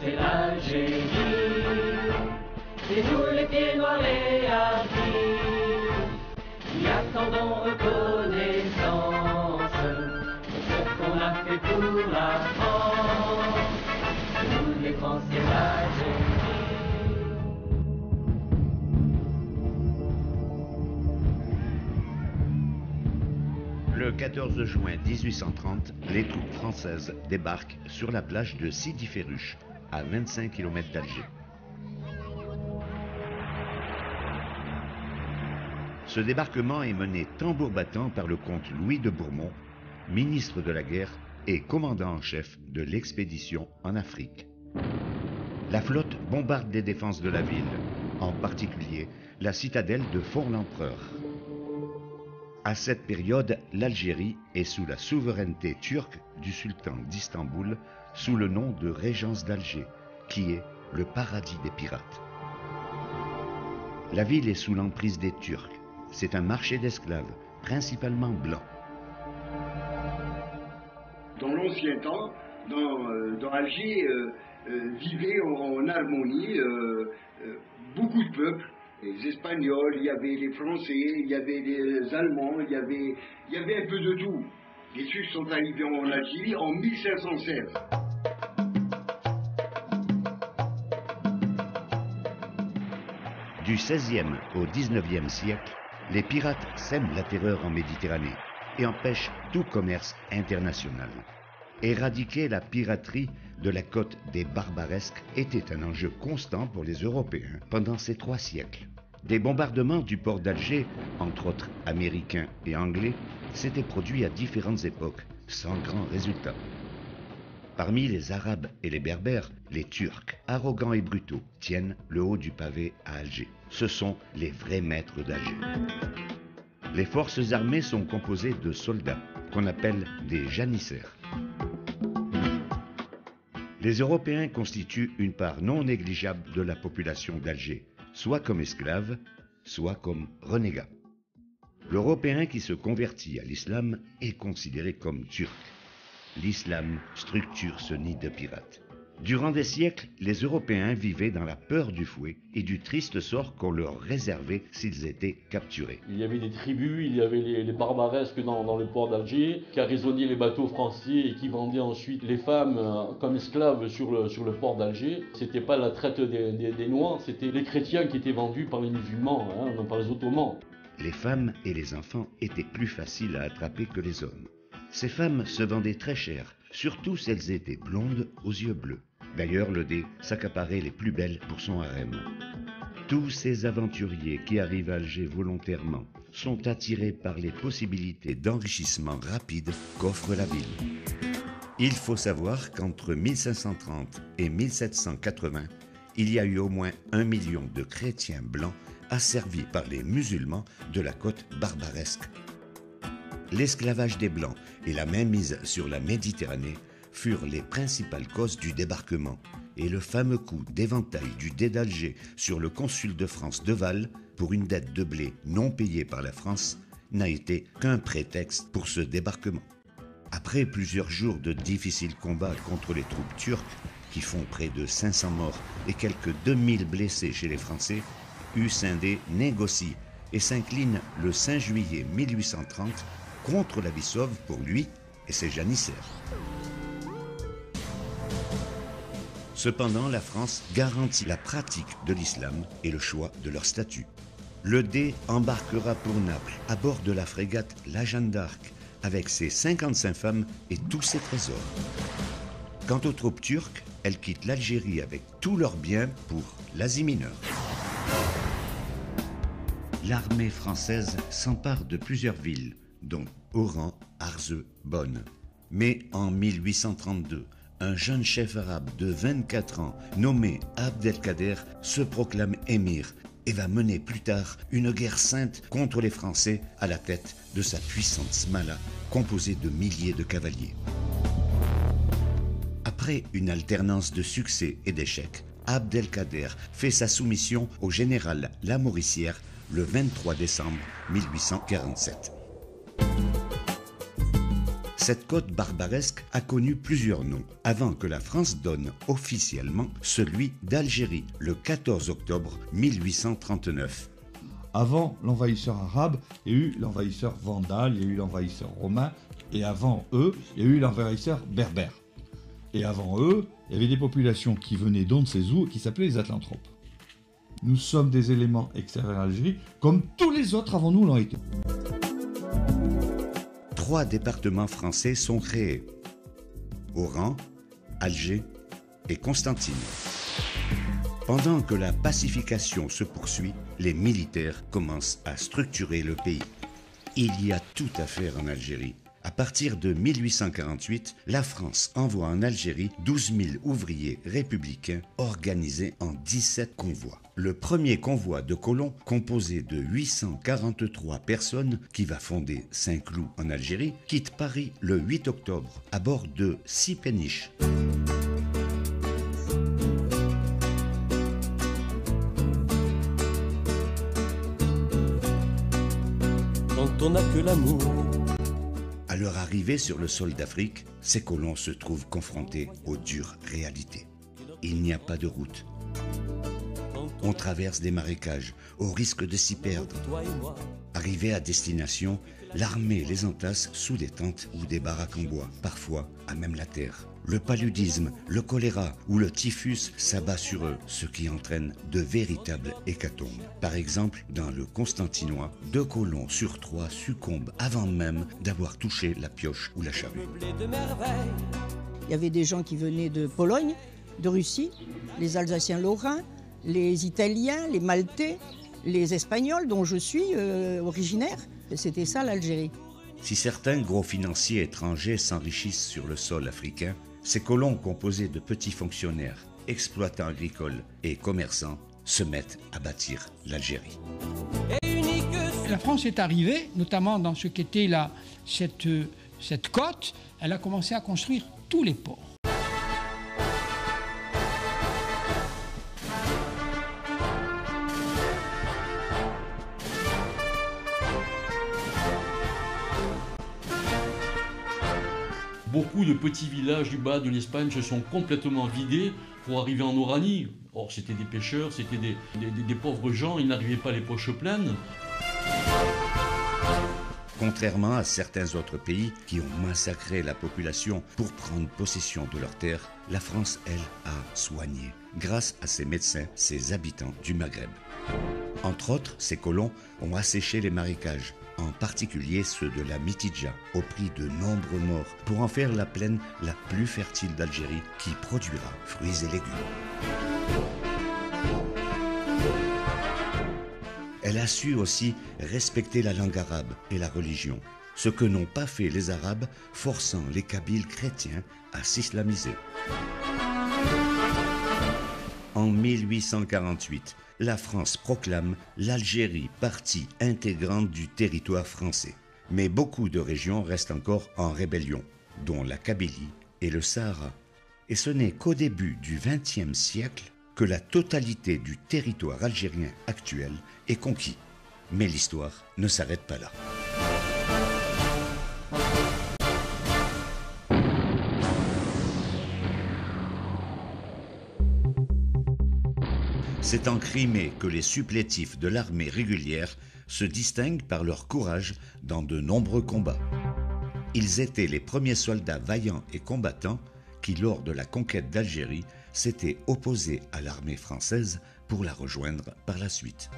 C'est l'Algérie, c'est nous les pieds noirs et hardis, qui attendons reconnaissance de ce qu'on a fait pour la France. C'est nous les Français, c'est l'Algérie. Le 14 juin 1830, les troupes françaises débarquent sur la plage de Sidi Ferruche, à 25 km d'Alger. Ce débarquement est mené tambour battant par le comte Louis de Bourmont, ministre de la guerre et commandant en chef de l'expédition en Afrique. La flotte bombarde les défenses de la ville, en particulier la citadelle de Fort-l'Empereur. À cette période, l'Algérie est sous la souveraineté turque du sultan d'Istanbul, sous le nom de Régence d'Alger, qui est le paradis des pirates. La ville est sous l'emprise des Turcs. C'est un marché d'esclaves, principalement blancs. Dans l'ancien temps, dans Alger, vivaient en harmonie beaucoup de peuples. Les Espagnols, il y avait les Français, il y avait les Allemands, il y avait un peu de tout. Les Turcs sont arrivés en Algérie en 1516. Du XVIe au XIXe siècle, les pirates sèment la terreur en Méditerranée et empêchent tout commerce international. Éradiquer la piraterie de la côte des Barbaresques était un enjeu constant pour les Européens pendant ces 3 siècles. Des bombardements du port d'Alger, entre autres américains et anglais, s'étaient produits à différentes époques, sans grand résultat. Parmi les Arabes et les Berbères, les Turcs, arrogants et brutaux, tiennent le haut du pavé à Alger. Ce sont les vrais maîtres d'Alger. Les forces armées sont composées de soldats, qu'on appelle des janissaires. Les Européens constituent une part non négligeable de la population d'Alger, soit comme esclaves, soit comme renégats. L'Européen qui se convertit à l'islam est considéré comme turc. L'islam structure ce nid de pirates. Durant des siècles, les Européens vivaient dans la peur du fouet et du triste sort qu'on leur réservait s'ils étaient capturés. Il y avait des tribus, il y avait les barbaresques dans le port d'Alger, qui arraisonnaient les bateaux français et qui vendaient ensuite les femmes comme esclaves sur le port d'Alger. C'était pas la traite des Noirs, c'était les chrétiens qui étaient vendus par les musulmans, non par les Ottomans. Les femmes et les enfants étaient plus faciles à attraper que les hommes. Ces femmes se vendaient très cher, surtout si elles étaient blondes aux yeux bleus. D'ailleurs, le dé s'accaparait les plus belles pour son harem. Tous ces aventuriers qui arrivent à Alger volontairement sont attirés par les possibilités d'enrichissement rapide qu'offre la ville. Il faut savoir qu'entre 1530 et 1780, il y a eu au moins 1 million de chrétiens blancs asservis par les musulmans de la côte barbaresque. L'esclavage des Blancs et la mainmise sur la Méditerranée furent les principales causes du débarquement, et le fameux coup d'éventail du dé d'Alger sur le consul de France Deval pour une dette de blé non payée par la France n'a été qu'un prétexte pour ce débarquement. Après plusieurs jours de difficiles combats contre les troupes turques, qui font près de 500 morts et quelques 2000 blessés chez les Français, Hussein-D négocie et s'incline le 5 juillet 1830 contre la vie sauve pour lui et ses janissaires. Cependant, la France garantit la pratique de l'islam et le choix de leur statut. Le Dey embarquera pour Naples à bord de la frégate La Jeanne d'Arc avec ses 55 femmes et tous ses trésors. Quant aux troupes turques, elles quittent l'Algérie avec tous leurs biens pour l'Asie mineure. L'armée française s'empare de plusieurs villes, dont Oran, Arzeu, Bonn. Mais en 1832, un jeune chef arabe de 24 ans, nommé Abdelkader, se proclame émir et va mener plus tard une guerre sainte contre les Français à la tête de sa puissante smala, composée de milliers de cavaliers. Après une alternance de succès et d'échecs, Abdelkader fait sa soumission au général Lamoricière le 23 décembre 1847. Cette côte barbaresque a connu plusieurs noms avant que la France donne officiellement celui d'Algérie le 14 octobre 1839. Avant l'envahisseur arabe, il y a eu l'envahisseur vandale, il y a eu l'envahisseur romain, et avant eux, il y a eu l'envahisseur berbère. Et avant eux, il y avait des populations qui venaient d'on ne sait où, qui s'appelaient les Atlanthropes. Nous sommes des éléments extérieurs à l'Algérie, comme tous les autres avant nous l'ont été. 3 départements français sont créés: Oran, Alger et Constantine. Pendant que la pacification se poursuit, les militaires commencent à structurer le pays. Il y a tout à faire en Algérie. À partir de 1848, la France envoie en Algérie 12 000 ouvriers républicains organisés en 17 convois. Le premier convoi de colons, composé de 843 personnes, qui va fonder Saint-Cloud en Algérie, quitte Paris le 8 octobre à bord de 6 péniches. Quand on n'a que l'amour. À leur arrivée sur le sol d'Afrique, ces colons se trouvent confrontés aux dures réalités. Il n'y a pas de route. On traverse des marécages, au risque de s'y perdre. Arrivés à destination, l'armée les entasse sous des tentes ou des baraques en bois, parfois à même la terre. Le paludisme, le choléra ou le typhus s'abat sur eux, ce qui entraîne de véritables hécatombes. Par exemple, dans le Constantinois, 2 colons sur 3 succombent avant même d'avoir touché la pioche ou la charrue. Il y avait des gens qui venaient de Pologne, de Russie, les Alsaciens lorrains, les Italiens, les Maltais, les Espagnols dont je suis originaire. C'était ça l'Algérie. Si certains gros financiers étrangers s'enrichissent sur le sol africain, ces colons composés de petits fonctionnaires, exploitants agricoles et commerçants se mettent à bâtir l'Algérie. La France est arrivée, notamment dans ce qu'était cette côte, elle a commencé à construire tous les ports. Beaucoup de petits villages du bas de l'Espagne se sont complètement vidés pour arriver en Oranie. Or, c'était des pêcheurs, c'était des pauvres gens, ils n'arrivaient pas les poches pleines. Contrairement à certains autres pays qui ont massacré la population pour prendre possession de leurs terres, la France, elle, a soigné, grâce à ses médecins, ses habitants du Maghreb. Entre autres, ces colons ont asséché les marécages, en particulier ceux de la Mitidja, au prix de nombreux morts, pour en faire la plaine la plus fertile d'Algérie qui produira fruits et légumes. Elle a su aussi respecter la langue arabe et la religion, ce que n'ont pas fait les Arabes, forçant les Kabyles chrétiens à s'islamiser. En 1848, la France proclame l'Algérie partie intégrante du territoire français. Mais beaucoup de régions restent encore en rébellion, dont la Kabylie et le Sahara. Et ce n'est qu'au début du XXe siècle que la totalité du territoire algérien actuel est conquis. Mais l'histoire ne s'arrête pas là. C'est en Crimée que les supplétifs de l'armée régulière se distinguent par leur courage dans de nombreux combats. Ils étaient les premiers soldats vaillants et combattants qui, lors de la conquête d'Algérie, s'étaient opposés à l'armée française pour la rejoindre par la suite.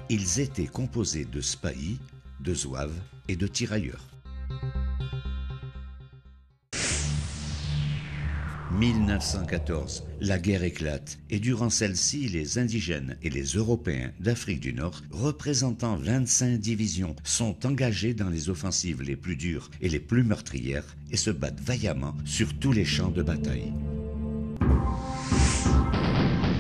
Ils étaient composés de spahis, de zouaves et de tirailleurs. 1914, la guerre éclate et durant celle-ci, les indigènes et les Européens d'Afrique du Nord, représentant 25 divisions, sont engagés dans les offensives les plus dures et les plus meurtrières et se battent vaillamment sur tous les champs de bataille.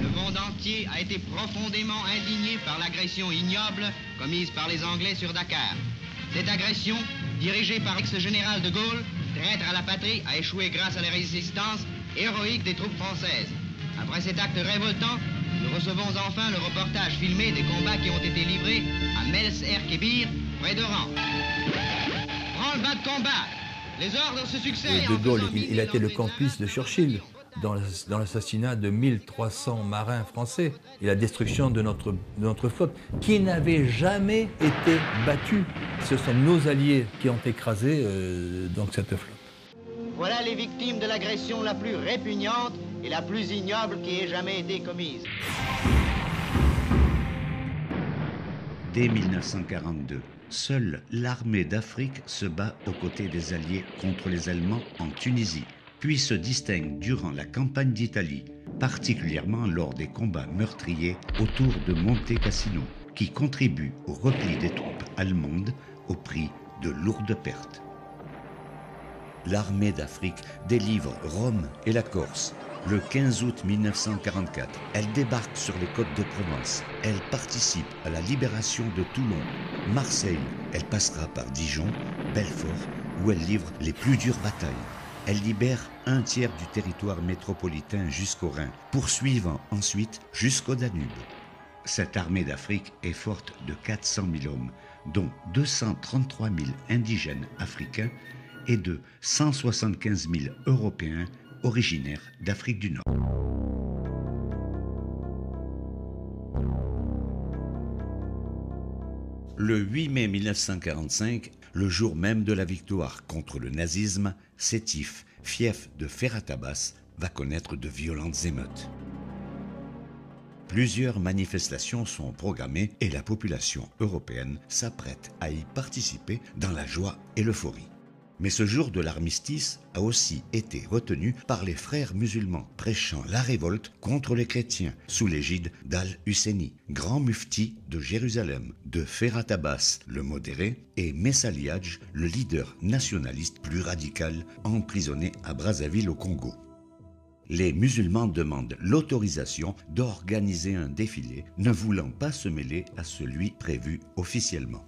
Le monde entier a été profondément indigné par l'agression ignoble commise par les Anglais sur Dakar. Cette agression, dirigée par l'ex-général de Gaulle, traître à la patrie, a échoué grâce à la résistance héroïque des troupes françaises. Après cet acte révoltant, nous recevons enfin le reportage filmé des combats qui ont été livrés à Mels-er-Kébir, près d'Oran. Branle-bas de combat. Les ordres se succèdent. De Gaulle, il a été le complice de Churchill dans l'assassinat de 1300 marins français et la destruction de notre flotte, qui n'avait jamais été battue. Ce sont nos alliés qui ont écrasé donc cette flotte. Voilà les victimes de l'agression la plus répugnante et la plus ignoble qui ait jamais été commise. Dès 1942, seule l'armée d'Afrique se bat aux côtés des Alliés contre les Allemands en Tunisie, puis se distingue durant la campagne d'Italie, particulièrement lors des combats meurtriers autour de Monte Cassino, qui contribuent au repli des troupes allemandes au prix de lourdes pertes. L'armée d'Afrique délivre Rome et la Corse. Le 15 août 1944, elle débarque sur les côtes de Provence. Elle participe à la libération de Toulon. Marseille, elle passera par Dijon, Belfort, où elle livre les plus dures batailles. Elle libère un tiers du territoire métropolitain jusqu'au Rhin, poursuivant ensuite jusqu'au Danube. Cette armée d'Afrique est forte de 400 000 hommes, dont 233 000 indigènes africains et de 175 000 Européens originaires d'Afrique du Nord. Le 8 mai 1945, le jour même de la victoire contre le nazisme, Sétif, fief de Ferhat Abbas, va connaître de violentes émeutes. Plusieurs manifestations sont programmées et la population européenne s'apprête à y participer dans la joie et l'euphorie. Mais ce jour de l'armistice a aussi été retenu par les frères musulmans prêchant la révolte contre les chrétiens sous l'égide d'Al-Husseini, grand mufti de Jérusalem, de Ferhat Abbas, le modéré, et Messaliadj, le leader nationaliste plus radical, emprisonné à Brazzaville au Congo. Les musulmans demandent l'autorisation d'organiser un défilé, ne voulant pas se mêler à celui prévu officiellement.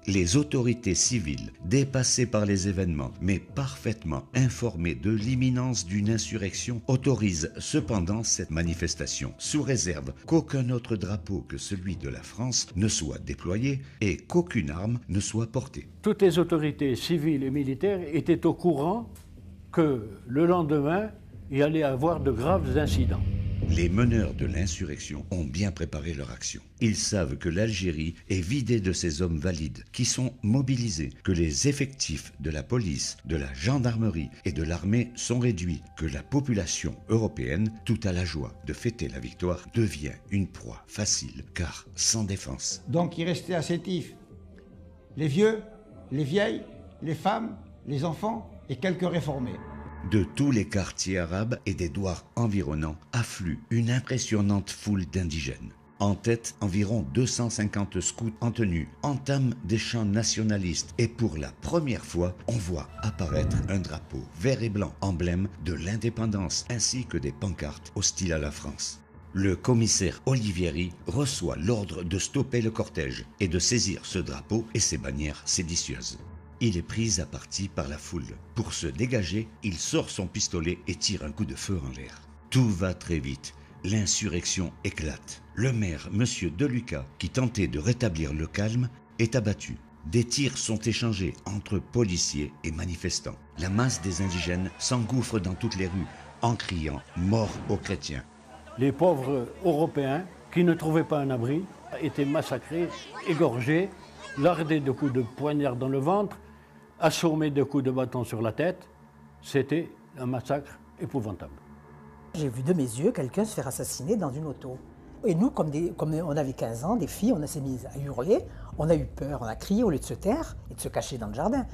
Les autorités civiles, dépassées par les événements, mais parfaitement informées de l'imminence d'une insurrection, autorisent cependant cette manifestation, sous réserve qu'aucun autre drapeau que celui de la France ne soit déployé et qu'aucune arme ne soit portée. Toutes les autorités civiles et militaires étaient au courant que le lendemain, il allait y avoir de graves incidents. Les meneurs de l'insurrection ont bien préparé leur action. Ils savent que l'Algérie est vidée de ses hommes valides, qui sont mobilisés, que les effectifs de la police, de la gendarmerie et de l'armée sont réduits, que la population européenne, tout à la joie de fêter la victoire, devient une proie facile, car sans défense. Donc il restait à Sétif les vieux, les vieilles, les femmes, les enfants et quelques réformés. De tous les quartiers arabes et des douars environnants afflue une impressionnante foule d'indigènes. En tête, environ 250 scouts en tenue entament des chants nationalistes et pour la première fois, on voit apparaître un drapeau vert et blanc, emblème de l'indépendance, ainsi que des pancartes hostiles à la France. Le commissaire Olivieri reçoit l'ordre de stopper le cortège et de saisir ce drapeau et ses bannières séditieuses. Il est pris à partie par la foule. Pour se dégager, il sort son pistolet et tire un coup de feu en l'air. Tout va très vite. L'insurrection éclate. Le maire, M. Deluca, qui tentait de rétablir le calme, est abattu. Des tirs sont échangés entre policiers et manifestants. La masse des indigènes s'engouffre dans toutes les rues en criant « Mort aux chrétiens ». Les pauvres Européens, qui ne trouvaient pas un abri, étaient massacrés, égorgés, lardés de coups de poignard dans le ventre, assommés de coups de bâton sur la tête. C'était un massacre épouvantable. J'ai vu de mes yeux quelqu'un se faire assassiner dans une auto. Et nous, comme on avait 15 ans, des filles, on s'est mis à hurler, on a eu peur, on a crié au lieu de se taire et de se cacher dans le jardin.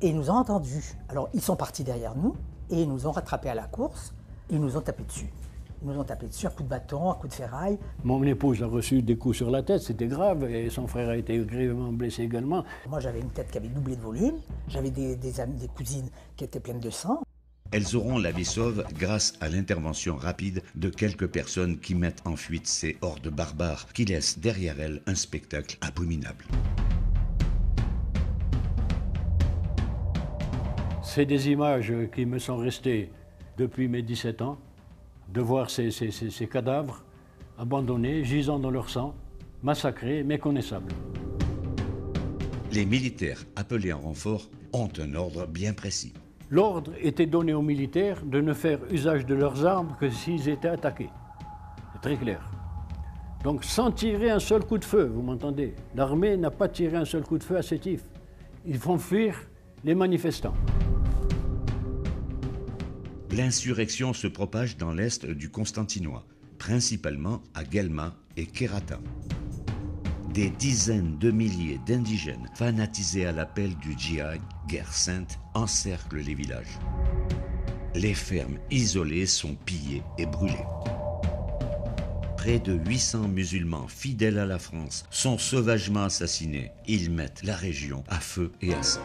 Et ils nous ont entendus. Alors ils sont partis derrière nous et ils nous ont rattrapés à la course, ils nous ont tapé dessus. Ils nous ont tapé dessus à coups de bâton, à coups de ferraille. Mon épouse a reçu des coups sur la tête, c'était grave, et son frère a été grièvement blessé également. Moi j'avais une tête qui avait doublé de volume, j'avais des amies, des cousines qui étaient pleines de sang. Elles auront la vie sauve grâce à l'intervention rapide de quelques personnes qui mettent en fuite ces hordes barbares qui laissent derrière elles un spectacle abominable. C'est des images qui me sont restées depuis mes 17 ans, de voir ces cadavres abandonnés, gisant dans leur sang, massacrés, méconnaissables. Les militaires appelés en renfort ont un ordre bien précis. L'ordre était donné aux militaires de ne faire usage de leurs armes que s'ils étaient attaqués. C'est très clair. Donc sans tirer un seul coup de feu, vous m'entendez? L'armée n'a pas tiré un seul coup de feu à Sétif. Ils font fuir les manifestants. L'insurrection se propage dans l'est du Constantinois, principalement à Guelma et Kherata. Des dizaines de milliers d'indigènes fanatisés à l'appel du djihad, guerre sainte, encerclent les villages. Les fermes isolées sont pillées et brûlées. Près de 800 musulmans fidèles à la France sont sauvagement assassinés. Ils mettent la région à feu et à sang.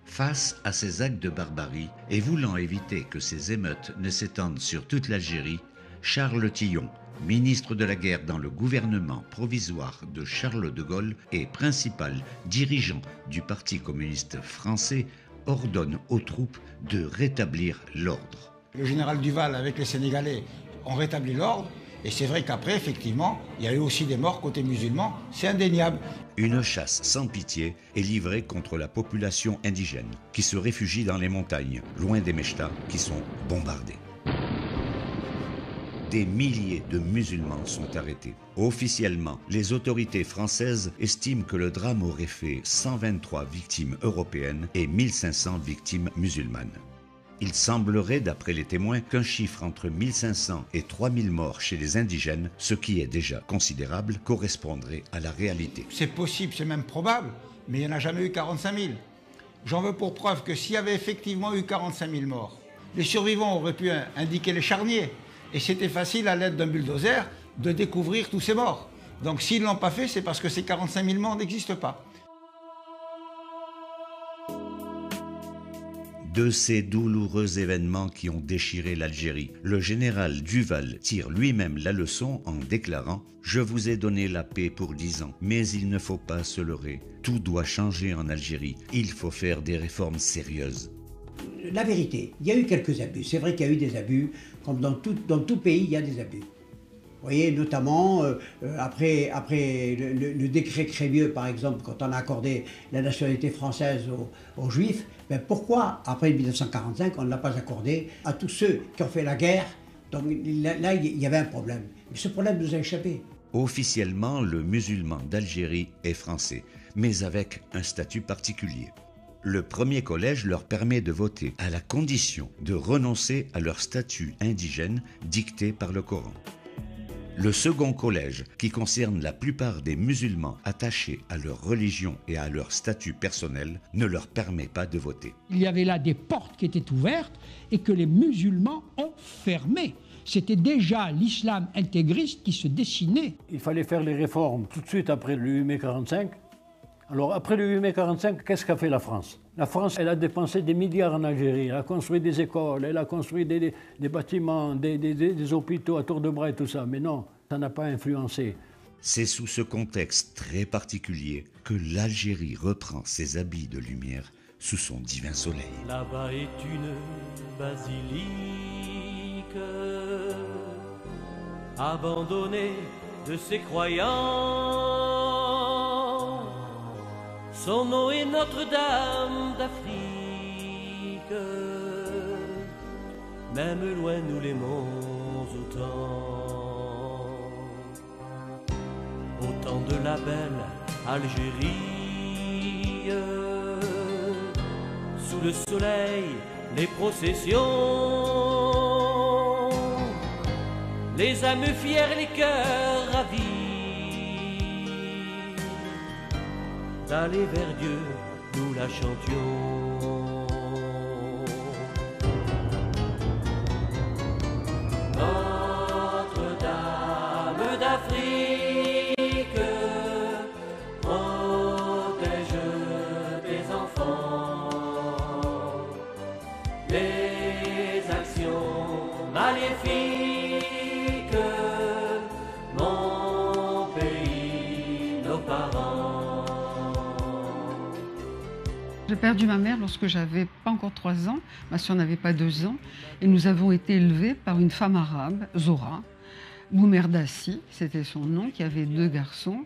Face à ces actes de barbarie et voulant éviter que ces émeutes ne s'étendent sur toute l'Algérie, Charles Tillon, ministre de la guerre dans le gouvernement provisoire de Charles de Gaulle et principal dirigeant du Parti communiste français, ordonne aux troupes de rétablir l'ordre. Le général Duval avec les Sénégalais ont rétabli l'ordre, et c'est vrai qu'après, effectivement, il y a eu aussi des morts côté musulman, c'est indéniable. Une chasse sans pitié est livrée contre la population indigène qui se réfugie dans les montagnes, loin des mechtas qui sont bombardés. Des milliers de musulmans sont arrêtés. Officiellement, les autorités françaises estiment que le drame aurait fait 123 victimes européennes et 1500 victimes musulmanes. Il semblerait, d'après les témoins, qu'un chiffre entre 1500 et 3000 morts chez les indigènes, ce qui est déjà considérable, correspondrait à la réalité. C'est possible, c'est même probable, mais il n'y en a jamais eu 45 000. J'en veux pour preuve que s'il y avait effectivement eu 45 000 morts, les survivants auraient pu indiquer les charniers. Et c'était facile, à l'aide d'un bulldozer, de découvrir tous ces morts. Donc s'ils ne l'ont pas fait, c'est parce que ces 45 000 morts n'existent pas. De ces douloureux événements qui ont déchiré l'Algérie, le général Duval tire lui-même la leçon en déclarant « Je vous ai donné la paix pour 10 ans, mais il ne faut pas se leurrer. Tout doit changer en Algérie. Il faut faire des réformes sérieuses. » La vérité, il y a eu quelques abus. C'est vrai qu'il y a eu des abus, comme dans tout pays, il y a des abus. Vous voyez, notamment, après le décret Crémieux, par exemple, quand on a accordé la nationalité française aux Juifs, ben pourquoi, après 1945, on ne l'a pas accordé à tous ceux qui ont fait la guerre? Donc là, il y avait un problème. Mais ce problème nous a échappé. Officiellement, le musulman d'Algérie est français, mais avec un statut particulier. Le premier collège leur permet de voter à la condition de renoncer à leur statut indigène dicté par le Coran. Le second collège, qui concerne la plupart des musulmans attachés à leur religion et à leur statut personnel, ne leur permet pas de voter. Il y avait là des portes qui étaient ouvertes et que les musulmans ont fermées. C'était déjà l'islam intégriste qui se dessinait. Il fallait faire les réformes tout de suite après le 8 mai 1945. Alors après le 8 mai 1945, qu'est-ce qu'a fait la France? La France, elle a dépensé des milliards en Algérie, elle a construit des écoles, elle a construit des bâtiments, des hôpitaux à tour de bras et tout ça. Mais non, ça n'a pas influencé. C'est sous ce contexte très particulier que l'Algérie reprend ses habits de lumière sous son divin soleil. Là-bas est une basilique abandonnée de ses croyants. Son nom est Notre-Dame d'Afrique. Même loin nous l'aimons autant. Au temps de la belle Algérie, sous le soleil, les processions les âmes fières, les cœurs ravis, d'aller vers Dieu, nous la chantions. Notre-Dame d'Afrique, protège tes enfants, les actions maléfiques, mon pays, nos parents. J'ai perdu ma mère lorsque j'avais pas encore 3 ans, ma soeur n'avait pas 2 ans, et nous avons été élevés par une femme arabe, Zora, Boumerdassi, c'était son nom, qui avait 2 garçons.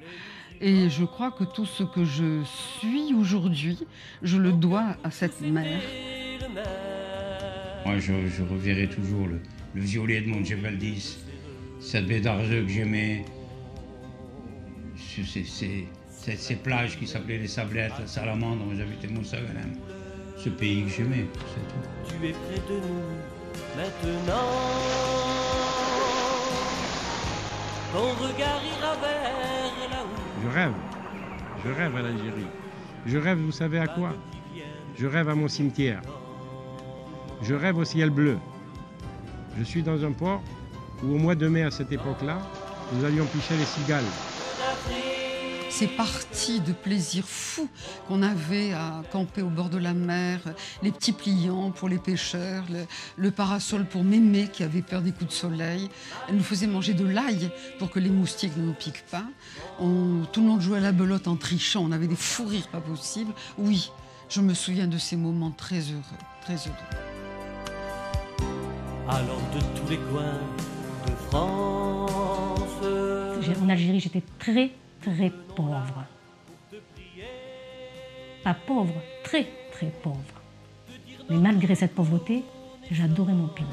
Et je crois que tout ce que je suis aujourd'hui, je le dois à cette mère. Moi, je reverrai toujours le violet de Montgevaldis, cette baie d'Argeux que j'aimais, ces plages qui s'appelaient les Sablettes, la Salamandre, j'habitais Mont-Saint-Ganem, ce pays que j'aimais, c'est tout. Tu es près de nous maintenant, ton regard ira vers là-haut. Je rêve à l'Algérie. Je rêve, vous savez à quoi? Je rêve à mon cimetière. Je rêve au ciel bleu. Je suis dans un port où au mois de mai à cette époque-là, nous allions pêcher les cigales. Ces parties de plaisir fou qu'on avait à camper au bord de la mer, les petits pliants pour les pêcheurs, le parasol pour Mémé qui avait peur des coups de soleil. Elle nous faisait manger de l'ail pour que les moustiques ne nous piquent pas. Tout le monde jouait à la belote en trichant, on avait des fous rires pas possibles. Oui, je me souviens de ces moments très heureux, très heureux. Allant de tous les coins de France. En Algérie, j'étais très pauvre. Pas pauvre, très pauvre. Mais malgré cette pauvreté, j'adorais mon pays.